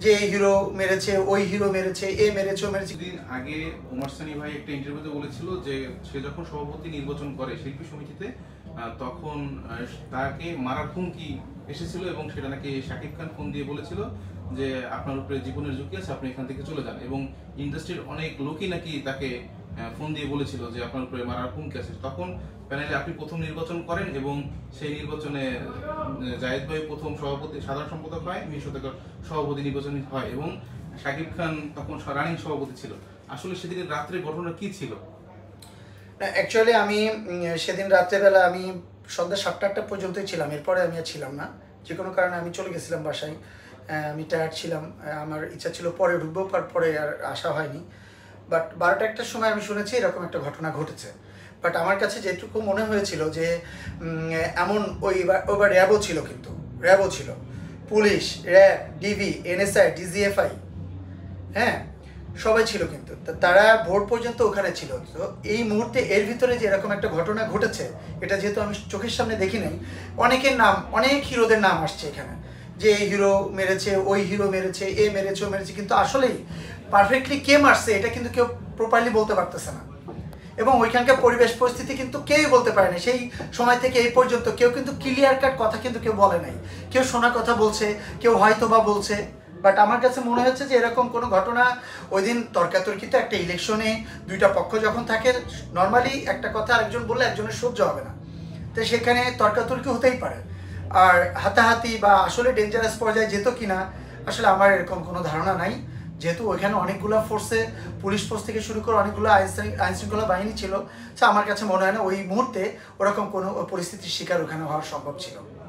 যে এই হিরো মেরেছে, ওই হিরো মেরেছে, এ মেরেছে, ও মেরেছে। কিছুদিন আগে ওমর সানি ভাই একটা ইন্টারভিউতে বলেছিল যে সে যখন সভাপতি নির্বাচন করে শিল্পী সমিতিতে তখন তাকে মারার হুমকি এসেছিল এবং সেটা নাকি শাকিব খান ফোন দিয়ে বলেছিল যে আপনার উপরে জীবনের ঝুঁকি আছে, আপনি এখান থেকে চলে যান। এবং ইন্ডাস্ট্রির অনেক লোকই নাকি তাকে ফোন দিয়ে বলেছিল যে আপনার উপরে মারার হুমকি আছে। তখন প্যানেলে আপনি প্রথম নির্বাচন করেন এবং সেই নির্বাচনে জায়েদ ভাই প্রথম সভাপতি সাধারণ সম্পাদক হয়, ২০ শতকের সভাপতি নির্বাচন হয় এবং শাকিব খান তখন রানিং সভাপতি ছিল। আসলে সেদিনের রাত্রে ঘটনা কি ছিল? না, অ্যাকচুয়ালি আমি সেদিন রাত্রেবেলা আমি সন্ধ্যা ৭টা-৮টা পর্যন্তই ছিলাম, এরপরে আমি আর ছিলাম না। যে কোনো কারণে আমি চলে গেছিলাম বাসায়। আমি টায়ার্ড ছিলাম, আমার ইচ্ছা ছিল পরে ঢুকবো, পরে আর আসা হয়নি। বাট ১২টা-১টার সময় আমি শুনেছি এরকম একটা ঘটনা ঘটেছে। বাট আমার কাছে যেটুকু মনে হয়েছিল যে এমন ওইবার র্যাবও ছিল, কিন্তু র্যাবও ছিল, police, RAB, DB, NSI, DGFI, হ্যাঁ, সবাই ছিল, কিন্তু তারা ভোর পর্যন্ত ওখানে ছিল। তো এই মুহূর্তে এর ভিতরে যে এরকম একটা ঘটনা ঘটেছে, এটা যেহেতু আমি চোখের সামনে দেখি নাই, অনেকের নাম, অনেক হিরোদের নাম আসছে এখানে, যে এই হিরো মেরেছে, ওই হিরো মেরেছে, এ মেরেছে, ও মেরেছে, কিন্তু আসলেই পারফেক্টলি কে মারছে এটা কিন্তু কেউ প্রপারলি বলতে পারতেছে না। এবং ওইখানকার পরিবেশ পরিস্থিতি কিন্তু কেউই বলতে পারে না। সেই সময় থেকে এই পর্যন্ত কেউ কিন্তু ক্লিয়ার কাট কথা কিন্তু কেউ বলে নাই। কেউ শোনা কথা বলছে, কেউ হয়তো বা বলছে। বাট আমার কাছে মনে হচ্ছে যে এরকম কোনো ঘটনা ওই দিন তর্কাতর্কিতে, একটা ইলেকশনে দুইটা পক্ষ যখন থাকে, নর্মালি একটা কথা আরেকজন বললে একজনের সহ্য হবে না, তো সেখানে তর্কাতর্কি হতেই পারে। আর হাতাহাতি বা আসলে ডেঞ্জারাস পর্যায়ে যেত কিনা, আসলে আমার এরকম কোনো ধারণা নাই। যেহেতু ওইখানে অনেকগুলো ফোর্সে, পুলিশ ফোর্স থেকে শুরু করে অনেকগুলো আইন শৃঙ্খলা বাহিনী ছিল, তো আমার কাছে মনে হয় না ওই মুহূর্তে ওরকম কোনো পরিস্থিতির শিকার ওখানে হওয়া সম্ভব ছিল।